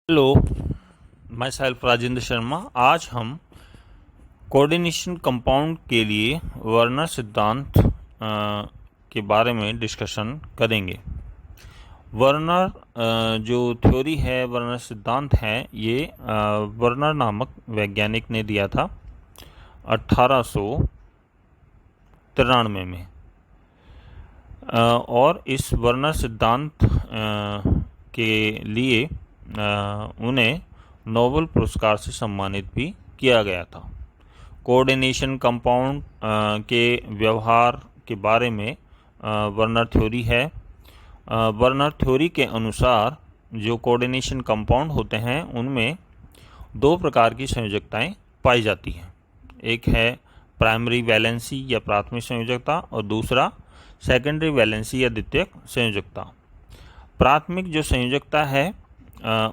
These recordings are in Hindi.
Hello, my self Rajendra Sharma. आज हम कोऑर्डिनेशन कंपाउंड के लिए वर्नर सिद्धांत के बारे में डिस्कशन करेंगे। वर्नर जो थ्योरी है, वर्नर सिद्धांत है, ये वर्नर नामक वैज्ञानिक ने दिया था 1893 में। और इस वर्नर सिद्धांत के लिए उन्हें नोबेल पुरस्कार से सम्मानित भी किया गया था। कोऑर्डिनेशन कंपाउंड के व्यवहार के बारे में वर्नर थ्योरी है। वर्नर थ्योरी के अनुसार जो कोऑर्डिनेशन कंपाउंड होते हैं उनमें दो प्रकार की संयोजकताएं पाई जाती हैं। एक है प्राइमरी वैलेंसी या प्राथमिक संयोजकता और दूसरा सेकेंडरी वैलेंसी या द्वितीयक संयोजकता। प्राथमिक जो संयोजकता है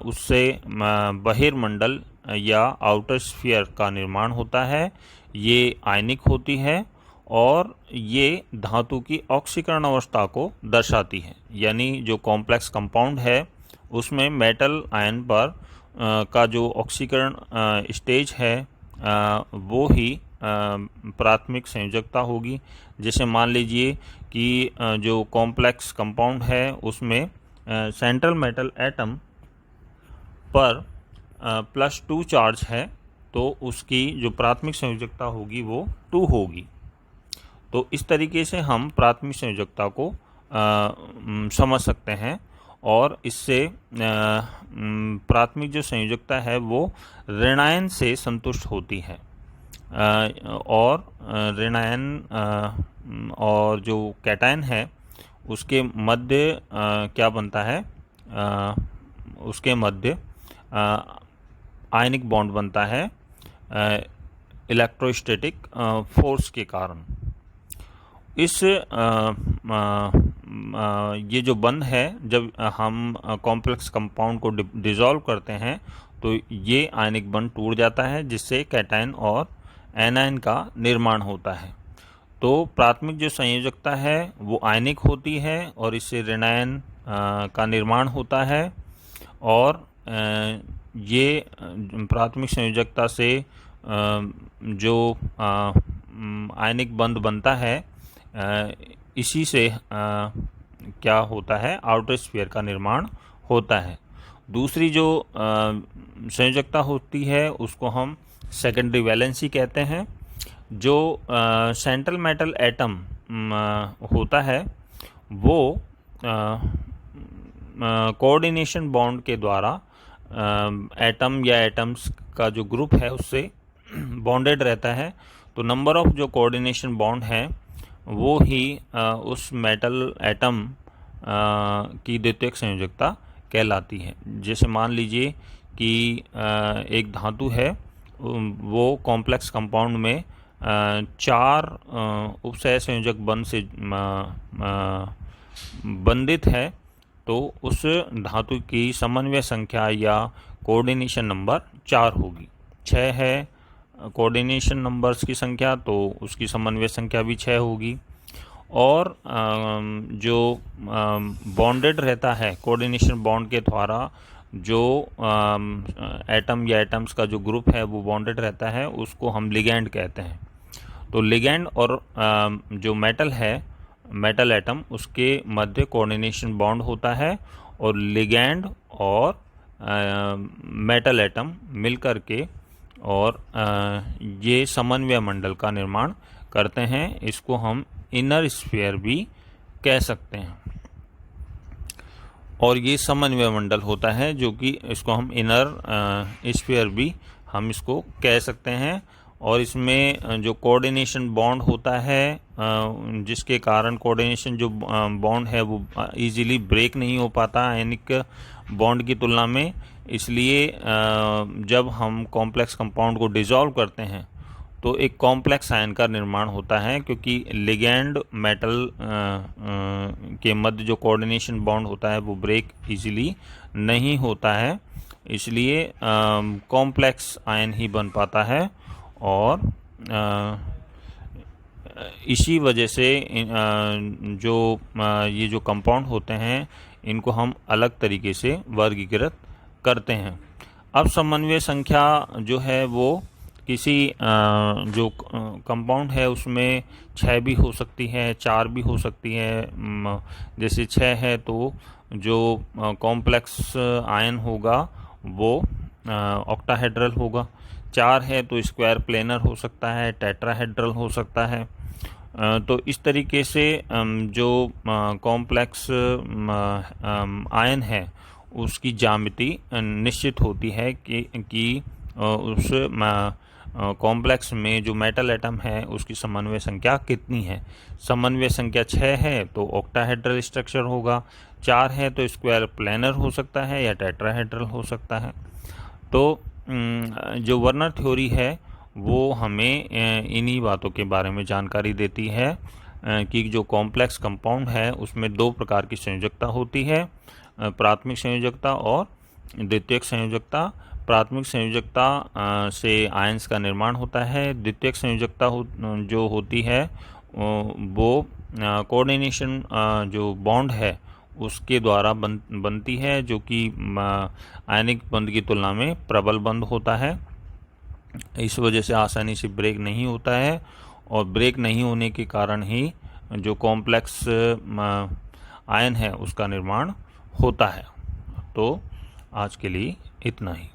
उससे बहिर्मंडल या आउटर स्फीयर का निर्माण होता है। ये आयनिक होती है और ये धातु की ऑक्सीकरण अवस्था को दर्शाती है। यानी जो कॉम्प्लेक्स कंपाउंड है उसमें मेटल आयन पर का जो ऑक्सीकरण स्टेज है वो ही प्राथमिक संयोजकता होगी। जैसे मान लीजिए कि जो कॉम्प्लेक्स कंपाउंड है उसमें सेंट्रल मेटल एटम पर +2 चार्ज है तो उसकी जो प्राथमिक संयोजकता होगी वो 2 होगी। तो इस तरीके से हम प्राथमिक संयोजकता को समझ सकते हैं और इससे प्राथमिक जो संयोजकता है वो ऋणायन से संतुष्ट होती है। और ऋणायन और जो कैटायन है उसके मध्य क्या बनता है, उसके मध्य आयनिक बॉन्ड बनता है इलेक्ट्रोस्टैटिक फोर्स के कारण। इस ये जो बंध है, जब हम कॉम्प्लेक्स कंपाउंड को डिसॉल्व करते हैं तो ये आयनिक बंध टूट जाता है जिससे कैटायन और एनायन का निर्माण होता है। तो प्राथमिक जो संयोजकता है वो आयनिक होती है और इससे ऋणायन का निर्माण होता है। और ये प्राथमिक संयोजकता से जो आयनिक बंध बनता है इसी से क्या होता है, आउटर स्फीयर का निर्माण होता है। दूसरी जो संयोजकता होती है उसको हम सेकेंडरी वैलेंसी कहते हैं। जो सेंट्रल मेटल एटम होता है वो कोऑर्डिनेशन बॉन्ड के द्वारा एटम या एटम्स का जो ग्रुप है उससे बॉन्डेड रहता है। तो नंबर ऑफ जो कोऑर्डिनेशन बॉन्ड है वो ही उस मेटल एटम की द्वितीयक संयोजकता कहलाती है। जैसे मान लीजिए कि एक धातु है, वो कॉम्प्लेक्स कंपाउंड में 4 उपसह संयोजक बंध से बंधित है तो उस धातु की समन्वय संख्या या कोऑर्डिनेशन नंबर 4 होगी। 6 है कोऑर्डिनेशन नंबर्स की संख्या तो उसकी समन्वय संख्या भी 6 होगी। और जो बॉन्डेड रहता है कोऑर्डिनेशन बॉन्ड के द्वारा, जो एटम या एटम्स का जो ग्रुप है वो बॉन्डेड रहता है, उसको हम लिगैंड कहते हैं। तो लिगैंड और जो मेटल है, मेटल एटम, उसके मध्य कोऑर्डिनेशन बॉन्ड होता है और लिगैंड और मेटल एटम मिलकर के और ये समन्वय मंडल का निर्माण करते हैं। इसको हम इनर स्फीयर भी कह सकते हैं। और ये समन्वय मंडल होता है जो कि इसको हम इनर स्फीयर भी हम इसको कह सकते हैं। और इसमें जो कोऑर्डिनेशन बॉन्ड होता है जिसके कारण कोऑर्डिनेशन जो बॉन्ड है वो इजीली ब्रेक नहीं हो पाता आयनिक बॉन्ड की तुलना में। इसलिए जब हम कॉम्प्लेक्स कंपाउंड को डिसॉल्व करते हैं तो एक कॉम्प्लेक्स आयन का निर्माण होता है, क्योंकि लिगैंड मेटल के मध्य जो कोऑर्डिनेशन बॉन्ड होता है वो ब्रेक इजीली नहीं होता है। इसलिए कॉम्प्लेक्स आयन ही बन पाता है। और इसी वजह से ये जो कंपाउंड होते हैं इनको हम अलग तरीके से वर्गीकृत करते हैं। अब समन्वय संख्या जो है वो किसी जो कंपाउंड है उसमें 6 भी हो सकती है, 4 भी हो सकती है। जैसे 6 है तो जो कॉम्प्लेक्स आयन होगा वो ऑक्टाहेड्रल होगा। 4 है तो स्क्वायर प्लेनर हो सकता है, टेट्राहेड्रल हो सकता है। तो इस तरीके से जो कॉम्प्लेक्स आयन है उसकी ज्यामिति निश्चित होती है कि उस कॉम्प्लेक्स में जो मेटल एटम है उसकी समन्वय संख्या कितनी है। समन्वय संख्या 6 है तो ऑक्टाहेड्रल स्ट्रक्चर होगा, 4 है तो स्क्वायर प्लेनर हो सकता है या टेट्राहेड्रल हो सकता है। तो जो वर्नर थ्योरी है वो हमें इन्हीं बातों के बारे में जानकारी देती है कि जो कॉम्प्लेक्स कंपाउंड है उसमें 2 प्रकार की संयोजकता होती है, प्राथमिक संयोजकता और द्वितीयक संयोजकता। प्राथमिक संयोजकता से आयंस का निर्माण होता है। द्वितीयक संयोजकता जो होती है वो कोऑर्डिनेशन जो बॉन्ड है उसके द्वारा बनती है, जो कि आयनिक बंध की तुलना में प्रबल बंध होता है। इस वजह से आसानी से ब्रेक नहीं होता है और ब्रेक नहीं होने के कारण ही जो कॉम्प्लेक्स आयन है उसका निर्माण होता है। तो आज के लिए इतना ही।